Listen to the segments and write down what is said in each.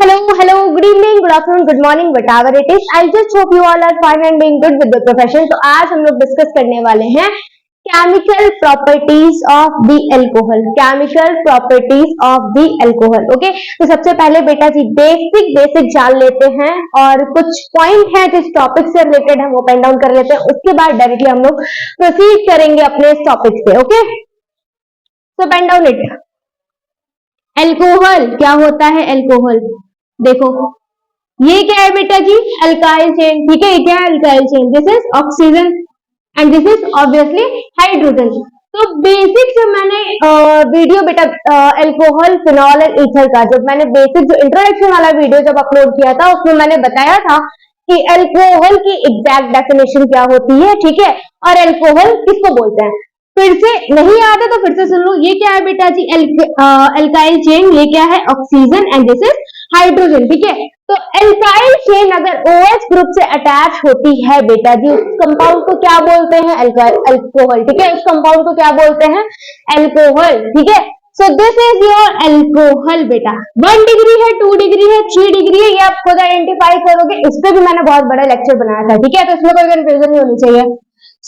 hello, good evening, good afternoon, good morning, whatever it is. I just hope you all are fine and doing good with the profession. तो आज हम लोग discuss करने वाले हैं chemical properties of the alcohol, chemical properties of the alcohol. Okay, तो सबसे पहले बेटा जी बेसिक जान लेते हैं और कुछ पॉइंट है जिस टॉपिक से रिलेटेड हम वो पेन डाउन कर लेते हैं, उसके बाद डायरेक्टली हम लोग प्रोसीड करेंगे अपने इस टॉपिक पे। Okay, so pen down it. Alcohol क्या होता है? अल्कोहल देखो, ये क्या है बेटा जी? Alkyl chain. ठीक है, ये क्या है? Alkyl chain. This is oxygen and this is obviously hydrogen. तो बेसिक जो मैंने वीडियो बेटा अल्कोहल, फिनॉल एंड ईथर का, जब मैंने बेसिक जो इंट्रोडक्शन वाला वीडियो जब अपलोड किया था, उसमें मैंने बताया था कि अल्कोहल की एग्जैक्ट डेफिनेशन क्या होती है। ठीक है, और अल्कोहल किसको बोलते हैं। फिर से नहीं आता तो फिर से सुन लो। ये क्या है बेटा जी? Alkyl chain. ये क्या है? Oxygen and this is hydrogen. ठीक है, तो अल्काइल चेन अगर OH ग्रुप से अटैच होती है बेटा जी, उस कंपाउंड को क्या बोलते हैं? अल्कोहल। ठीक है, उस कंपाउंड को क्या बोलते हैं? अल्कोहल। ठीक है, so this is your alcohol बेटा। 1 डिग्री है, 2 डिग्री है, 3 डिग्री है, ये आप खुद आइडेंटिफाई करोगे। इस पर भी मैंने बहुत बड़ा लेक्चर बनाया था। ठीक है, तो इसमें कोई कंफ्यूजन नहीं होनी चाहिए।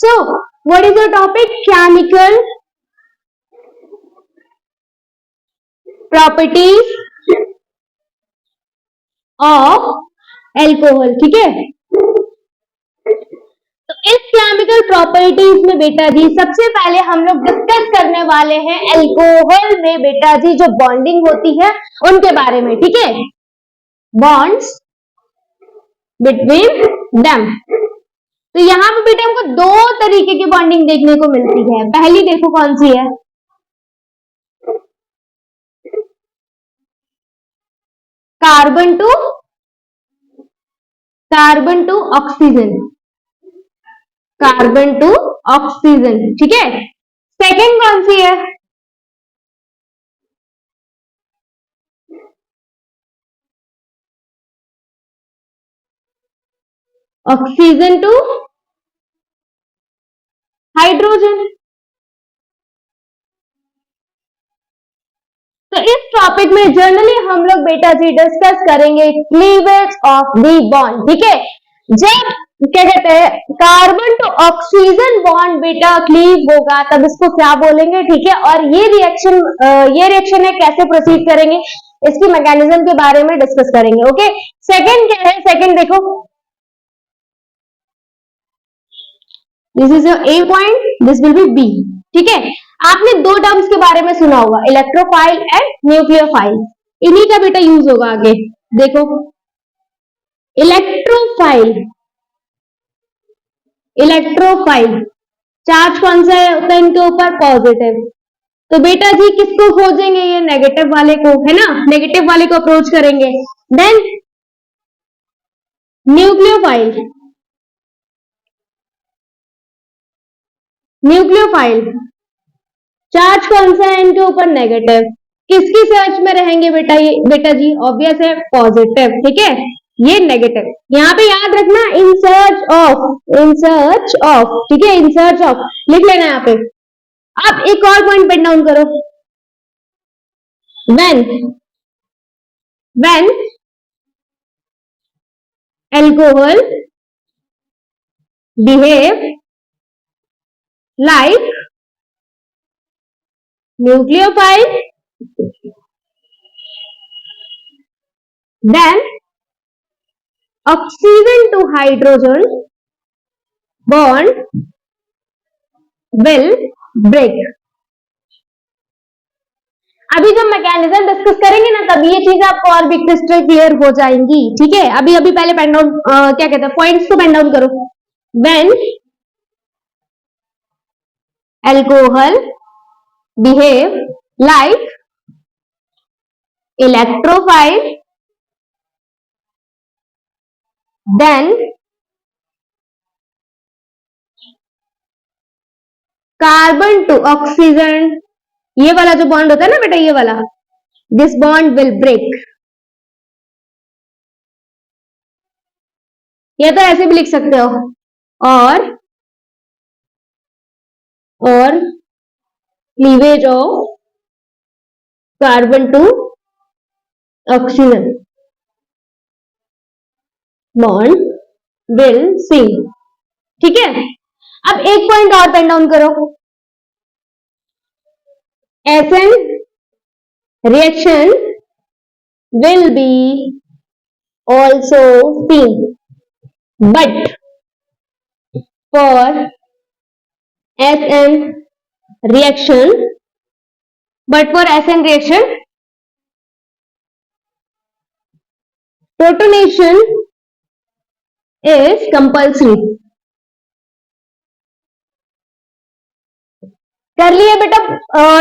So, what is your topic? Chemical properties of alcohol। ठीक है, तो इस केमिकल प्रॉपर्टीज में बेटा जी सबसे पहले हम लोग डिस्कस करने वाले हैं अल्कोहल में बेटा जी जो बॉन्डिंग होती है उनके बारे में। ठीक है, बॉन्ड्स बिटवीन देम। तो यहां पे बेटा हमको 2 तरीके की बॉन्डिंग देखने को मिलती है। पहली देखो कौन सी है? Carbon to oxygen, carbon to oxygen. ठीक है, सेकेंड कौन सी है? Oxygen to hydrogen. तो इस टॉपिक में जनरली हम लोग बेटा जी डिस्कस करेंगे क्लीवेज ऑफ दी बॉन्ड। ठीक है, जब क्या कहते हैं कार्बन टू ऑक्सीजन बॉन्ड बेटा क्लीव होगा तब इसको क्या बोलेंगे। ठीक है, और ये रिएक्शन है, कैसे प्रोसीड करेंगे इसकी मैकेनिज्म के बारे में डिस्कस करेंगे। ओके, सेकंड क्या है? सेकंड देखो, this is your A point, this will be B। ठीक है, आपने 2 टर्म्स के बारे में सुना होगा, इलेक्ट्रोफाइल एंड न्यूक्लियोफाइल। इन्हीं का बेटा यूज होगा आगे। देखो, इलेक्ट्रोफाइल, इलेक्ट्रोफाइल चार्ज कौन सा होता है इनके ऊपर? पॉजिटिव। तो बेटा जी किसको खोजेंगे? ये नेगेटिव वाले को, है ना, नेगेटिव वाले को अप्रोच करेंगे। देन न्यूक्लियोफाइल, न्यूक्लियोफाइल चार्ज कौन सा है इनके ऊपर? नेगेटिव। किसकी सर्च में रहेंगे बेटा? ये बेटा जी ऑब्वियस है पॉजिटिव। ठीक है, ये नेगेटिव। यहाँ पे याद रखना in search of, in search of. ठीक है, इन सर्च ऑफ लिख लेना यहाँ पे। अब एक और पॉइंट पेन डाउन करो। when alcohol behave like nucleophile, then oxygen to hydrogen bond will break। अभी जब मैकेनिज्म डिस्कस करेंगे ना तब ये चीजें आपको और भी क्रिस्टल क्लियर हो जाएंगी। ठीक है, अभी अभी पहले पेन डाउन क्या कहते हैं पॉइंट्स को पेन डाउन करो। When alcohol behave like electrophile, then carbon to oxygen, ये वाला जो बॉन्ड होता है ना बेटा, ये वाला, दिस बॉन्ड विल ब्रेक। या तो ऐसे भी लिख सकते हो, और cleavage of carbon to oxygen. Bond will sink. ठीक है, अब एक पॉइंट और पेन डाउन करो, SN reaction will be also seen, but for SN reaction, protonation is compulsory। कर लिए बेटा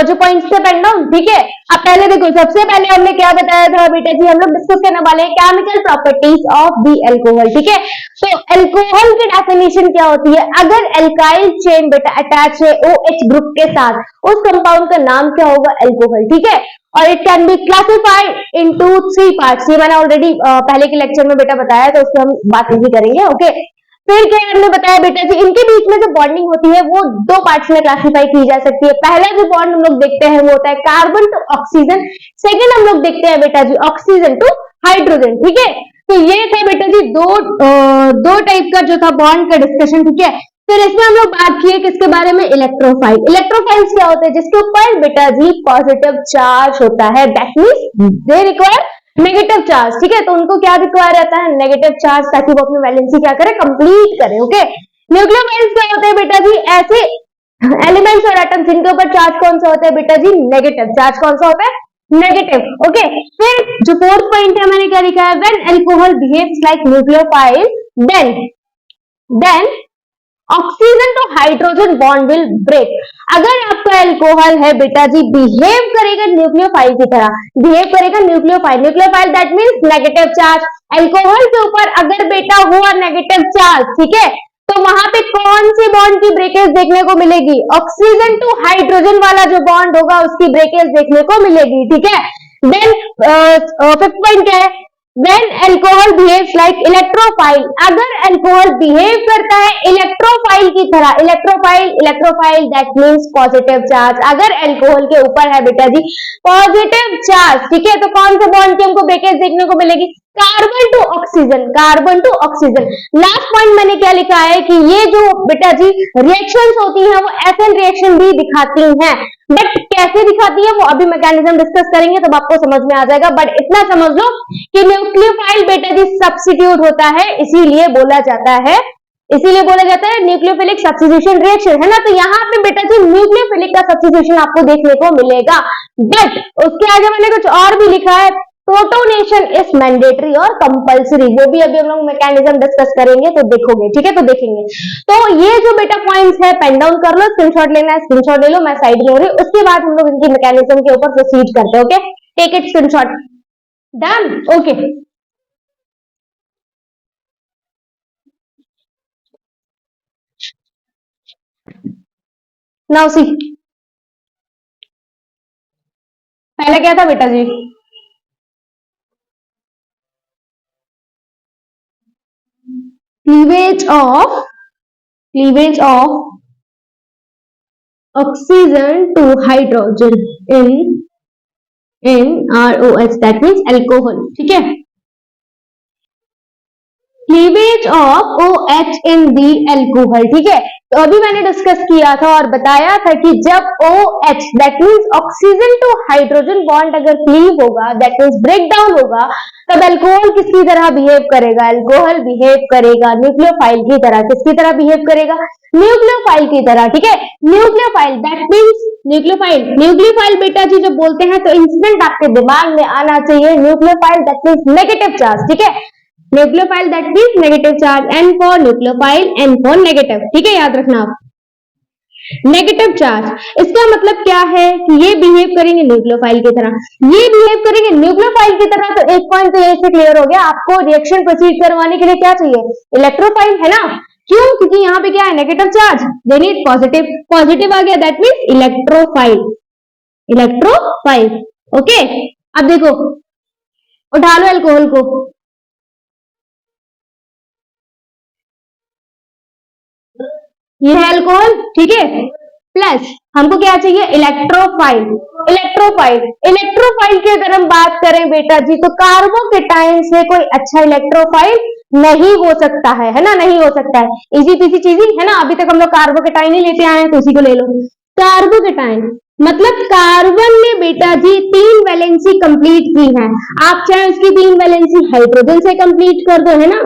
जो पॉइंट्स थे पेन डाउन। ठीक है, अब पहले देखो, सबसे पहले हमने क्या बताया था बेटा जी, हम लोग डिस्कस करने वाले हैं chemical properties of the alcohol. ठीक है, तो अल्कोहल की डेफिनेशन क्या होती है, अगर अल्काइल चेन बेटा अटैच है OH ग्रुप के साथ, उस कंपाउंड का नाम क्या होगा, अल्कोहल। ठीक है, और it can be classified into 3 parts. ये मैंने ऑलरेडी पहले के लेक्चर में बेटा बताया, तो उसको हम बात नहीं करेंगे। ओके, फिर क्या हमने बताया बेटा जी, इनके बीच में जो बॉन्डिंग होती है वो 2 पार्ट्स में क्लासिफाई की जा सकती है। पहला जो बॉन्ड हम लोग देखते हैं वो होता है कार्बन टू ऑक्सीजन, सेकंड हम लोग देखते हैं बेटा जी ऑक्सीजन टू हाइड्रोजन। ठीक है, तो ये था बेटा जी दो टाइप का जो था बॉन्ड का डिस्कशन। ठीक है, फिर इसमें हम लोग बात किए किसके बारे में, इलेक्ट्रोफाइल। इलेक्ट्रोफाइल्स क्या होते हैं, जिसके ऊपर बेटा जी पॉजिटिव चार्ज होता है, that means they require negative charge. ठीक है, तो उनको क्या रिक्वायर रहता है, नेगेटिव चार्ज, ताकि वो अपनी वैलेंसी क्या करे, कंप्लीट करे। ओके, न्यूक्लियोफाइल्स क्या होते हैं बेटा जी, ऐसे एलिमेंट्स और एटम्स जिनके ऊपर चार्ज कौन सा होता है बेटा जी, नेगेटिव चार्ज। कौन सा होता है, नेगेटिव। ओके, फिर जो फोर्थ पॉइंट है मैंने क्या लिखा है, when alcohol behaves like nucleophile then oxygen to hydrogen bond will break. अगर आपका अल्कोहल है बेटा जी बिहेव करेगा न्यूक्लियोफाइल की तरह, बिहेव करेगा nucleophile that means negative charge. Alcohol के ऊपर अगर बेटा हुआ नेगेटिव चार्ज, ठीक है, तो वहां पे कौन सी बॉन्ड की ब्रेकेज देखने को मिलेगी, ऑक्सीजन टू हाइड्रोजन वाला जो बॉन्ड होगा उसकी ब्रेकेज देखने को मिलेगी। ठीक है, देन फिफ्थ पॉइंट क्या है, When alcohol behaves like electrophile, अगर अल्कोहल बिहेव करता है इलेक्ट्रोफाइल की तरह, electrophile that means positive charge. अगर अल्कोहल के ऊपर है बेटा जी पॉजिटिव चार्ज, ठीक है, तो कौन से बॉन्ड की हमको ब्रेकेज देखने को मिलेगी, carbon to oxygen. Last point मैंने क्या लिखा है कि ये जो बेटा जी रिएक्शंस होती हैं वो एसएन रिएक्शन भी दिखाती हैं, बट कैसे दिखाती है वो अभी मैकेनिज्म डिस्कस करेंगे तब आपको समझ में आ जाएगा। बट इतना समझ लो कि न्यूक्लियोफाइल बेटा जी सब्स्टिट्यूट होता है, इसीलिए बोला जाता है न्यूक्लियोफिलिक सब्स्टिट्यूशन रिएक्शन, है ना। तो यहाँ पे बेटा जी न्यूक्लियोफिलिक का सब्स्टिट्यूशन आपको देखने को मिलेगा, बट उसके आगे मैंने कुछ और भी लिखा है, प्रोटोनेशन इज मैंडेटरी और कंपल्सरी, जो भी अभी हम लोग मैकेनिज्म डिस्कस करेंगे तो देखोगे। ठीक है, तो देखेंगे। तो ये जो बेटा पॉइंट्स है पेन डाउन कर लो, स्क्रीनशॉट लेना है स्क्रीनशॉट ले लो, मैं साइड में हो रही हूँ। उसके बाद हम लोग इनकी मैकेनिज्म के ऊपर प्रोसीड करते हैं। Okay, take it screenshot, done. Okay, now see, पहले क्या था बेटा जी, cleavage of oxygen to hydrogen in ROH, that means alcohol. ठीक है, cleavage of OH in the alcohol. ठीक है, तो अभी मैंने डिस्कस किया था और बताया था कि जब OH that means oxygen to hydrogen bond अगर क्लीव होगा, दैट मीन्स ब्रेक डाउन होगा, तब अल्कोहल किसकी तरह बिहेव करेगा, अल्कोहल बिहेव करेगा न्यूक्लियोफाइल की तरह। किसकी तरह बिहेव करेगा, न्यूक्लियोफाइल की तरह। ठीक है, न्यूक्लियोफाइल दैट मीन्स न्यूक्लियोफाइल बेटा जी जब बोलते हैं तो इंसिडेंट आपके दिमाग में आना चाहिए nucleophile that means negative charge. ठीक है, nucleophile that means negative charge, N for nucleophile, N for negative. ठीक है, याद रखना आप, नेगेटिव चार्ज। इसका मतलब क्या है कि ये बिहेव करेंगे न्यूक्लियोफाइल की तरह, ये बिहेव करेंगे न्यूक्लियोफाइल की तरह। तो एक पॉइंट तो यही से क्लियर हो गया, आपको रिएक्शन प्रोसीड करवाने के लिए क्या चाहिए, इलेक्ट्रोफाइल, है ना। क्यों, क्योंकि यहाँ पे क्या है, negative charge, then it positive आ गया, दैट मीन्स इलेक्ट्रोफाइल। ओके, अब देखो, उठा लो अल्कोहल को, ये है अल्कोहल। ठीक है, प्लस हमको क्या चाहिए, इलेक्ट्रोफाइल की अगर हम बात करें बेटा जी तो कार्बोकेटाइन से कोई अच्छा इलेक्ट्रोफाइल नहीं हो सकता है ना, नहीं हो सकता है। इजी पीसी चीज ही है ना। अभी तक हम लोग कार्बोकेटाइन ही लेते आए हैं, तो उसी को ले लो। कार्बोकेटाइन मतलब कार्बन ने बेटा जी 3 वैलेंसी कंप्लीट की है। आप चाहे उसकी 3 वैलेंसी हाइड्रोजन से कंप्लीट कर दो, है ना।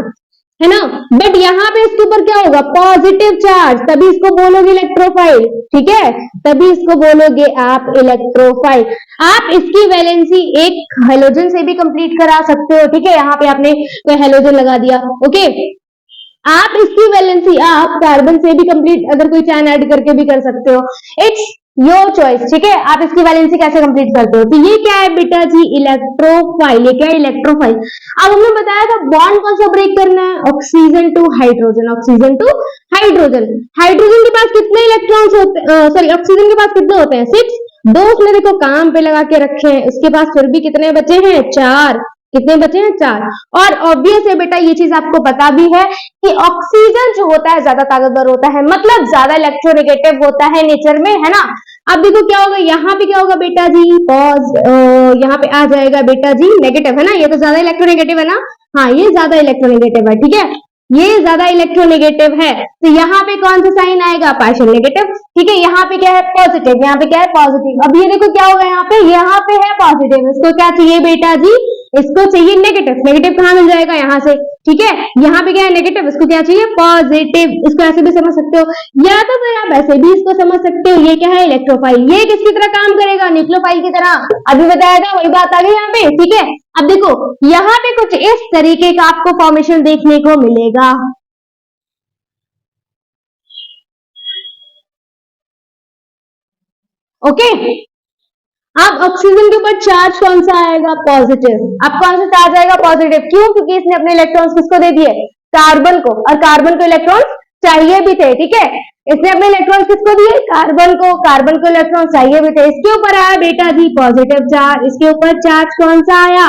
बट यहाँ पे इसके ऊपर क्या होगा, पॉजिटिव चार्ज, तभी इसको बोलोगे इलेक्ट्रोफाइल, ठीक है, तभी इसको बोलोगे आप इलेक्ट्रोफाइल। आप इसकी वैलेंसी एक हेलोजन से भी कंप्लीट करा सकते हो, ठीक है। यहाँ पे आपने कोई हेलोजन लगा दिया, ओके। आप इसकी वैलेंसी आप कार्बन से भी कंप्लीट, अगर कोई चैन ऐड करके भी कर सकते हो। इट्स योर चॉइस, ठीक है। आप इसकी वैलेंसी कैसे कंप्लीट करते हो। तो ये क्या है बेटा जी, इलेक्ट्रोफाइल। ये क्या है, इलेक्ट्रोफाइल। अब हमने बताया था बॉन्ड कौन सा ब्रेक करना है, oxygen to hydrogen, oxygen to hydrogen. Hydrogen के पास कितने इलेक्ट्रॉन्स होते, सॉरी ऑक्सीजन के पास कितने होते हैं, 6। 2 उसने देखो काम पे लगा के रखे हैं, उसके पास फिर भी कितने बचे हैं, 4। कितने बचे हैं, 4। और ऑब्वियस है बेटा, ये चीज आपको पता भी है कि ऑक्सीजन जो होता है ज्यादा ताकतवर होता है, मतलब ज्यादा इलेक्ट्रोनेगेटिव होता है नेचर में, है ना। अब देखो क्या होगा, यहाँ पे क्या होगा बेटा जी, यहाँ पे आ जाएगा बेटा जी नेगेटिव, है ना। ये तो ज्यादा इलेक्ट्रोनेगेटिव है ना, हाँ ये ज्यादा इलेक्ट्रोनेगेटिव है, ठीक है, ये ज्यादा इलेक्ट्रोनेगेटिव है। तो यहाँ पे कौन सा साइन आएगा, पार्शियल नेगेटिव, ठीक है। यहाँ पे क्या है, पॉजिटिव, यहाँ पे क्या है, पॉजिटिव। अब ये देखो क्या होगा, यहाँ पे है पॉजिटिव, इसको क्या चाहिए बेटा जी, इसको चाहिए नेगेटिव। नेगेटिव कहाँ मिल जाएगा, यहाँ से, ठीक है। यहाँ पे क्या है, नेगेटिव, इसको क्या चाहिए, पॉजिटिव। इसको ऐसे भी समझ सकते हो, या तो फिर आप ऐसे भी इसको समझ सकते हो। ये क्या है, इलेक्ट्रोफाइल। ये किसकी तरह काम करेगा, न्यूक्लियोफाइल की तरह। अभी बताया था, वही बात आ गई यहाँ पे, ठीक है। अब देखो यहाँ पे कुछ इस तरीके का आपको फॉर्मेशन देखने को मिलेगा, ओके। अब ऑक्सीजन के ऊपर चार्ज कौन सा आएगा, पॉजिटिव। अब कौन सा चार्ज आएगा, पॉजिटिव। क्यों, क्योंकि इसने अपने इलेक्ट्रॉन्स किसको दे दिए, कार्बन को, और कार्बन को इलेक्ट्रॉन्स चाहिए भी थे, ठीक है। इसने अपने इलेक्ट्रॉन्स किसको दिए, कार्बन को, कार्बन को इलेक्ट्रॉन चाहिए भी थे। इसके ऊपर आया बेटा जी पॉजिटिव चार्ज, इसके ऊपर चार्ज कौन सा आया,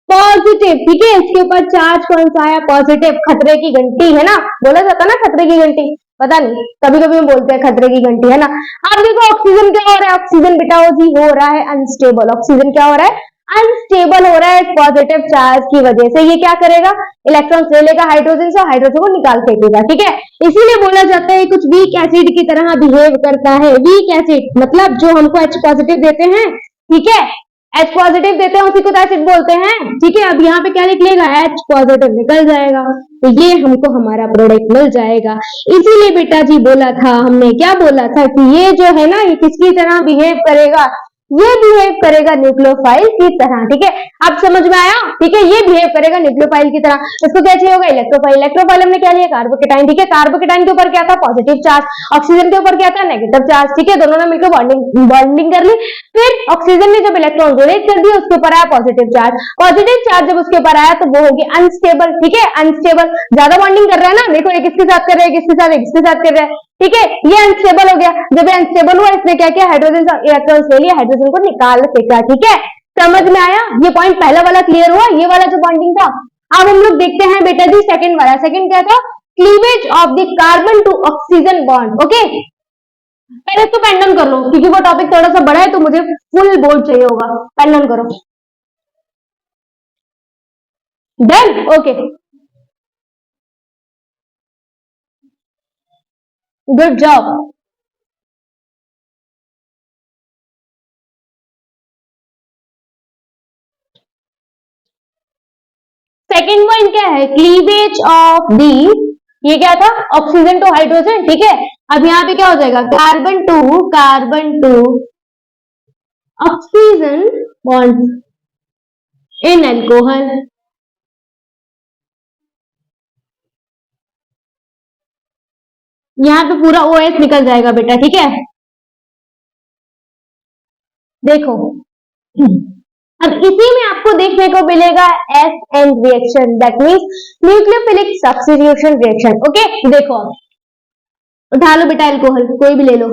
पॉजिटिव, ठीक है। इसके ऊपर चार्ज कौन सा आया, पॉजिटिव। खतरे की घंटी, है ना, बोला जाता ना खतरे की घंटी, पता नहीं कभी कभी हम बोलते हैं खतरे की घंटी, है ना। अब देखो ऑक्सीजन क्या हो रहा है, ऑक्सीजन बेटा जी हो रहा है अनस्टेबल। ऑक्सीजन क्या हो रहा है, अनस्टेबल हो रहा है पॉजिटिव चार्ज की वजह से। ये क्या करेगा, इलेक्ट्रॉन ले लेगा हाइड्रोजन से, हाइड्रोजन को निकाल फेंकेगा, ठीक है। इसीलिए बोला जाता है कुछ वीक एसिड की तरह बिहेव करता है। वीक एसिड मतलब जो हमको H पॉजिटिव देते हैं, ठीक है, H पॉजिटिव देते हैं उसी को एसिड बोलते हैं, ठीक है। अब यहाँ पे क्या निकलेगा, H पॉजिटिव निकल जाएगा, तो ये हमको हमारा प्रोडक्ट मिल जाएगा। इसीलिए बेटा जी बोला था, हमने क्या बोला था कि ये जो है ना, ये किसकी तरह बिहेव करेगा, ये बिहेव करेगा न्यूक्लियोफाइल की तरह, ठीक है। अब समझ में आया, ठीक है। ये बिहेव करेगा न्यूक्लियोफाइल की तरह। इसको क्या चाहिए होगा, इलेक्ट्रोफाइल। इलेक्ट्रोफाइल हमने क्या लिया, कार्बोकेटाइन, ठीक है। कार्बोकेटाइन के ऊपर क्या था, पॉजिटिव चार्ज। ऑक्सीजन के ऊपर क्या था, नेगेटिव चार्ज, ठीक है। दोनों ने मिलकर बॉन्डिंग कर ली। फिर ऑक्सीजन ने जब इलेक्ट्रॉन डोनेट कर दिया, उसके ऊपर आया पॉजिटिव चार्ज। पॉजिटिव चार्ज जब उसके ऊपर आया तो वो होगी अनस्टेबल, ठीक है। अनस्टेबल, ज्यादा बॉन्डिंग कर रहा है ना, देखो एक इसके साथ कर रहा है, एक इसके साथ, एक इसके साथ कर रहा है, ठीक है। ये अनस्टेबल हो गया। जब ये अनस्टेबल हुआ, इसने क्या किया, हाइड्रोजन इलेक्ट्रॉन्स ले लिया, हाइड्रोजन को निकाल फेंका, ठीक है। समझ में आया, ये पॉइंट पहला वाला क्लियर हुआ, ये वाला जो बॉन्डिंग था। अब हम लोग देखते हैं बेटा जी सेकंड वाला। सेकंड क्या था, cleavage of the carbon to oxygen bond, okay. पहले इसको पेन डाउन कर लो, क्योंकि वो टॉपिक थोड़ा सा बड़ा है, तो मुझे फुल बोर्ड चाहिए होगा। पेन डाउन करो, done, okay, good job. Second point क्या है, क्लीवेज ऑफ दी, ये क्या था, ऑक्सीजन टू हाइड्रोजन, ठीक है। अब यहाँ पे क्या हो जाएगा, carbon to oxygen bond in alcohol. यहाँ पे पूरा OH निकल जाएगा बेटा, ठीक है। देखो अब इसी में आपको देखने को मिलेगा SN reaction, that means nucleophilic substitution reaction, okay. देखो उठा लो बेटा एल्कोहल, कोई भी ले लो,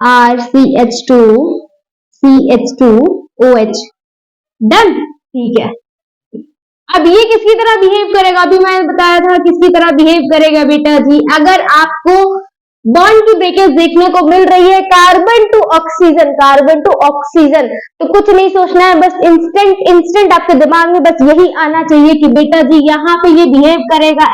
RCH2CH2OH, डन, ठीक है। अब ये किसकी तरह बिहेव करेगा, अभी मैंने बताया था किसकी तरह बिहेव करेगा बेटा जी। अगर आपको बॉन्ड की ब्रेकेज देखने को मिल रही है carbon to oxygen, carbon to oxygen. तो कुछ नहीं सोचना है, बस इंस्टेंट आपके दिमाग में बस यही आना चाहिए कि बेटा जी यहाँ पे ये बिहेव करेगा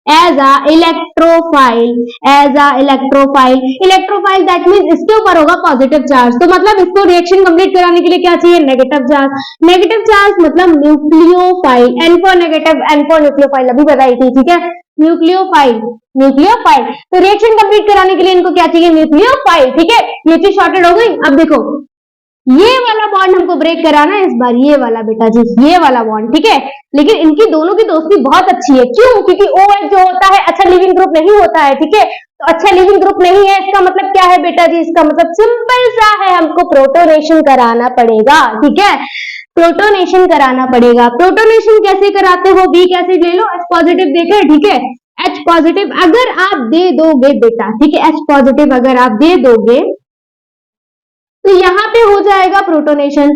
as a electrophile, as a electrophile. Electrophile that means इसके ऊपर होगा पॉजिटिव चार्ज, तो मतलब इसको रिएक्शन कंप्लीट कराने के लिए क्या चाहिए, नेगेटिव चार्ज। नेगेटिव चार्ज मतलब nucleophile, N for negative, N for nucleophile अभी बताई थी, ठीक है, न्यूक्लियोफाइल, न्यूक्लियोफाइल। तो रिएक्शन कंप्लीट कराने के लिए इनको क्या चाहिए, न्यूक्लियोफाइल, ठीक है। ये चीज शॉर्टेड हो गई। अब देखो ये वाला बॉन्ड हमको ब्रेक कराना है इस बार, ये वाला बेटा जी, ये वाला बॉन्ड, ठीक है। लेकिन इनकी दोनों की दोस्ती बहुत अच्छी है, क्यों, क्योंकि OH जो होता है अच्छा लिविंग ग्रुप नहीं होता है, ठीक है। तो अच्छा लिविंग ग्रुप नहीं है, इसका मतलब क्या है बेटा जी, इसका मतलब सिंपल सा है, हमको प्रोटोनेशन कराना पड़ेगा, ठीक है, प्रोटोनेशन कराना पड़ेगा। प्रोटोनेशन कैसे कराते हो, वीक एसिड ले लो, H पॉजिटिव देकर, ठीक है, H पॉजिटिव अगर आप दे दोगे बेटा, ठीक है, H पॉजिटिव अगर आप दे दोगे तो यहाँ पे हो जाएगा प्रोटोनेशन,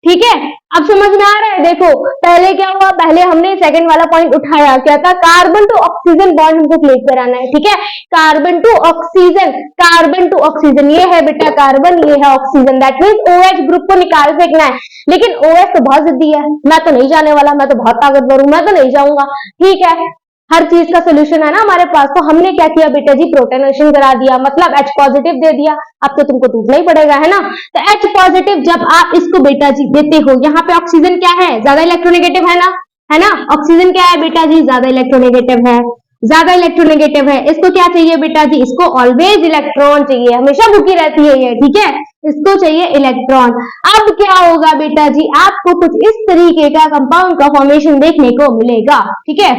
ठीक है। अब समझ में आ रहा है, देखो पहले क्या हुआ, पहले हमने सेकंड वाला पॉइंट उठाया, क्या था, कार्बन टू ऑक्सीजन बॉन्ड हमको क्लिक कराना है, ठीक है, carbon to oxygen, carbon to oxygen, ये है बेटा कार्बन, ये है oxygen, that means OH group को निकाल फेंकना है। लेकिन OH तो बहुत जिद्दी है, मैं तो नहीं जाने वाला, मैं तो बहुत ताकतवर हूं, मैं तो नहीं जाऊंगा, ठीक है। हर चीज का सोल्यूशन है ना हमारे पास, तो हमने क्या किया बेटा जी, प्रोटोनेशन करा दिया, मतलब H पॉजिटिव दे दिया। अब तो तुमको टूटना ही पड़ेगा, है ना। तो H पॉजिटिव जब आप इसको बेटा जी देते हो, यहाँ पे ऑक्सीजन क्या है, ज्यादा इलेक्ट्रोनेगेटिव है ना, ऑक्सीजन क्या है बेटा जी, ज्यादा इलेक्ट्रोनेगेटिव है, ज्यादा इलेक्ट्रोनेगेटिव है। इसको क्या चाहिए बेटा जी, इसको ऑलवेज इलेक्ट्रॉन चाहिए, हमेशा भूखी रहती है ये, ठीक है, इसको चाहिए इलेक्ट्रॉन। अब क्या होगा बेटा जी, आपको कुछ इस तरीके का कंपाउंड का फॉर्मेशन देखने को मिलेगा, ठीक है।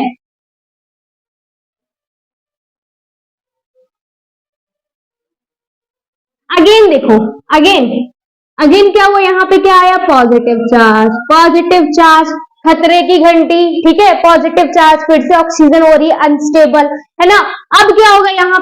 अगेन देखो, अगेन क्या हुआ, यहाँ पे क्या आया, पॉजिटिव चार्ज, पॉजिटिव चार्ज, खतरे की घंटी, ठीक है, पॉजिटिव चार्ज, फिर से ऑक्सीजन हो रही है अनस्टेबल, है ना। अब क्या होगा यहाँ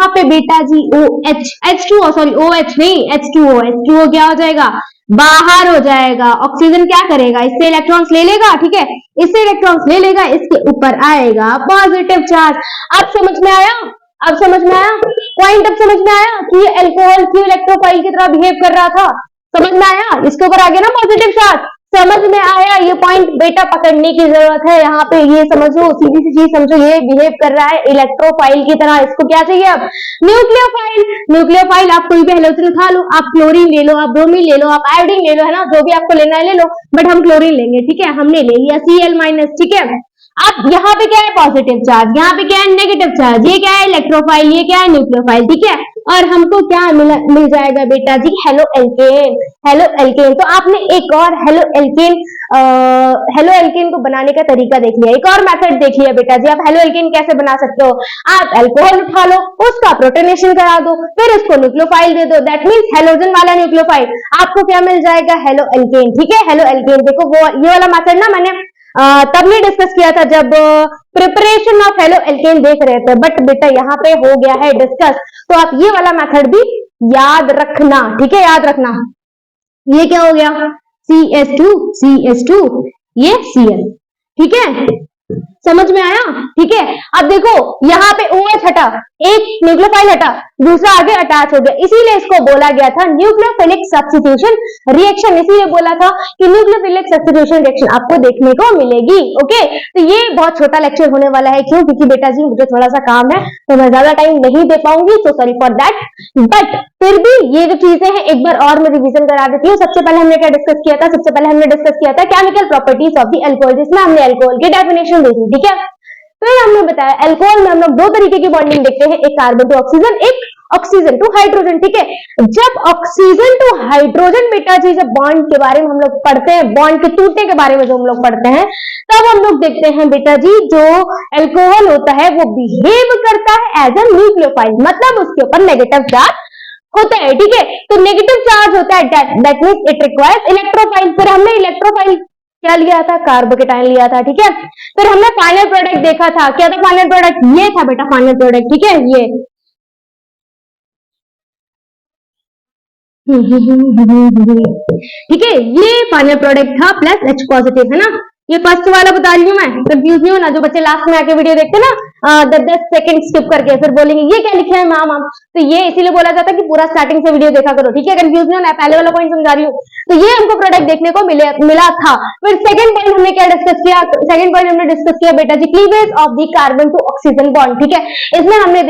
पे बेटा जी OH, H2O, सॉरी OH नहीं, H2O क्या हो जाएगा, बाहर हो जाएगा। ऑक्सीजन क्या करेगा, इससे इलेक्ट्रॉन्स ले लेगा, ठीक है, इससे इलेक्ट्रॉन्स ले लेगा, इसके ऊपर आएगा पॉजिटिव चार्ज। अब समझ में आया, अब समझ में आया पॉइंट, अब समझ में आया कि ये अल्कोहल क्यों इलेक्ट्रोफाइल की तरह बिहेव कर रहा था, समझ में आया, इसके ऊपर आ गया ना पॉजिटिव चार्ज, समझ में आया। ये पॉइंट बेटा पकड़ने की जरूरत है, यहाँ पे ये समझो, सीधी सी चीज समझो, ये बिहेव कर रहा है इलेक्ट्रोफाइल की तरह, इसको क्या चाहिए अब, न्यूक्लियोफाइल। न्यूक्लियोफाइल आप कोई भी हेलोजन उठा लो, आप क्लोरीन ले लो, आप ब्रोमीन ले लो, आप आयोडीन ले लो, है ना, जो भी आपको लेना है ले लो, बट हम क्लोरीन लेंगे, ठीक है, हमने ले लिया Cl-, ठीक है। अब यहाँ पे क्या है, पॉजिटिव चार्ज, यहाँ पे क्या है, नेगेटिव चार्ज, ये क्या है, इलेक्ट्रोफाइल, ये क्या है, न्यूक्लियोफाइल, ठीक है। और हमको क्या मिल जाएगा बेटा जी, हेलो एल्केन, हेलो एल्केन। तो आपने एक और हेलो एल्केन को बनाने का तरीका देख लिया, एक और मेथड देख लिया बेटा जी, आप हेलो एल्केन कैसे बना सकते हो, आप अल्कोहल उठा लो, उसका प्रोटोनेशन करा दो, फिर उसको न्यूक्लियोफाइल दे दो, दैट मींस हेलोजन वाला न्यूक्लियोफाइल, आपको क्या मिल जाएगा, हेलो एल्केन, ठीक है, हेलो एल्केन। देखो वो ये वाला मेथड ना मैंने तब नहीं डिस्कस किया था जब प्रिपरेशन ऑफ हेलो एल्केन देख रहे थे, बट बेटा यहाँ पे हो गया है डिस्कस, तो आप ये वाला मेथड भी याद रखना, ठीक है, याद रखना। ये क्या हो गया, CH2 ये Cl, ठीक है, समझ में आया, ठीक है। अब देखो यहाँ पे OH हटा, एक न्यूक्लियोफाइल हटा, दूसरा आगे अटैच हो गया, इसीलिए इसको बोला गया था न्यूक्लियोफिलिक सब्स्टिट्यूशन रिएक्शन, इसीलिए बोला था कि न्यूक्लियोफिलिक सब्स्टिट्यूशन रिएक्शन आपको देखने को मिलेगी, ओके। तो ये बहुत छोटा लेक्चर होने वाला है, क्यों, क्योंकि बेटा जी मुझे थोड़ा सा काम है, तो मैं ज्यादा टाइम नहीं दे पाऊंगी, so sorry for that, but फिर भी ये जो चीजें हैं एक बार और मैं रिवीजन करा देती हूँ। सबसे पहले हमने क्या डिस्कस किया था, सबसे पहले हमने डिस्कस किया था chemical properties of the alcohol, जिसमें हमने अल्कोहल की डेफिनेशन देखी, ठीक है। फिर हमने बताया अल्कोहल में हम लोग दो तरीके की बॉन्डिंग देखते हैं, एक कार्बन टू ऑक्सीजन, एक ऑक्सीजन टू हाइड्रोजन, ठीक है। जब ऑक्सीजन टू हाइड्रोजन बेटा जी जब बॉन्ड के बारे में हम लोग पढ़ते हैं, बॉन्ड के टूटने के बारे में जो हम लोग पढ़ते हैं, तब हम लोग देखते हैं बेटा जी जो अल्कोहल होता है वो बिहेव करता है एज अ न्यूक्लियोफाइल, मतलब उसके ऊपर नेगेटिव चार्ज होता है, ठीक है। तो नेगेटिव चार्ज होता है, that means it requires electrophile. फिर हमने इलेक्ट्रोफाइल क्या लिया था, कार्बोकेटाइन लिया था, ठीक है। फिर हमने फाइनल प्रोडक्ट देखा था, क्या था फाइनल प्रोडक्ट, ये था बेटा फाइनल प्रोडक्ट, ठीक है, ये ठीक है, ये फाइनल प्रोडक्ट था प्लस H पॉजिटिव, है ना। ये फर्स्ट वाला बता रही हूँ मैं, कंफ्यूज नहीं होना, जो बच्चे लास्ट में आके वीडियो देखते ना 10 सेकंड स्किप करके फिर बोलेंगे ये क्या लिखा है मैम आप, तो ये इसीलिए बोला जाता है कि पूरा स्टार्टिंग से वीडियो देखा करो, ठीक है, कंफ्यूज नहीं होना, पहले वाला पॉइंट समझा रही हूँ। तो ये हमको प्रोडक्ट देखने को मिला था। फिर सेकंड पॉइंट हमने क्या डिस्कस किया, सेकंड पॉइंट हमने डिस्कस किया बेटा जी cleavage of the carbon to oxygen bond, ठीक है। इसमें हमने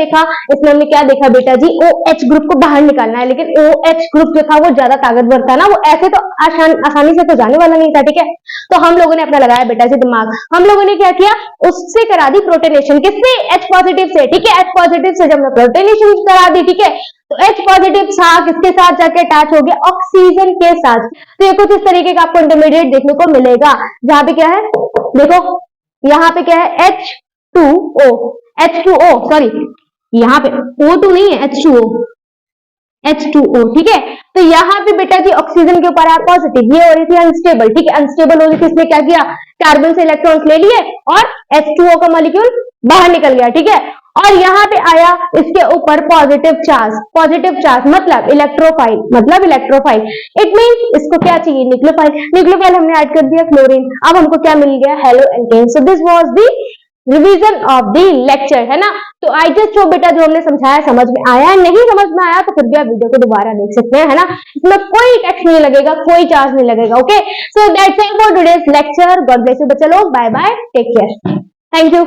क्या देखा बेटा जी, OH ग्रुप को बाहर निकालना है, लेकिन OH ग्रुप जो था वो ज्यादा ताकतवर था ना, वो ऐसे तो आसानी से तो जाने वाला नहीं था, ठीक है। तो हम लोगों ने अपना लगाया बेटा जी दिमाग, हम लोगों ने क्या किया, उससे करा दी प्रोटोनेशन, किससे, H पॉजिटिव से, ठीक है। H पॉजिटिव से जब मैं प्रोटोनेशन करा दी, ठीक है, तो H पॉजिटिव था किसके साथ जाके अटैच हो गया, ऑक्सीजन के साथ। तो ये कुछ इस तरीके का आपको इंटरमीडिएट देखने को मिलेगा, जहां पे क्या है, देखो यहाँ पे क्या है, H2O सॉरी, यहाँ पे O2 नहीं है, H2O, ठीक है। तो यहाँ पे बेटा जी ऑक्सीजन के ऊपर आया पॉजिटिव, ये हो रही थी अनस्टेबल, ठीक है, अनस्टेबल हो रही थी, इसने क्या किया, कार्बन से इलेक्ट्रॉन्स ले लिए और H2O का मॉलिक्यूल बाहर निकल गया, ठीक है। और यहाँ पे आया इसके ऊपर पॉजिटिव चार्ज मतलब इलेक्ट्रोफाइल, इट मींस इसको क्या चाहिए, न्यूक्लियोफाइल हमने ऐड कर दिया क्लोरीन, अब हमको क्या मिल गया, halo alkane. So this was the revision of the lecture, है ना। तो आई जस्ट होप बेटा जो हमने समझाया समझ में आया, नहीं समझ में आया तो फिर भी आप वीडियो को दोबारा देख सकते हैं, है ना। इसमें कोई टैक्स नहीं लगेगा, कोई चार्ज नहीं लगेगा, okay. So that's all for today's lecture, God bless you बच्चा लोग, bye bye, take care, thank you.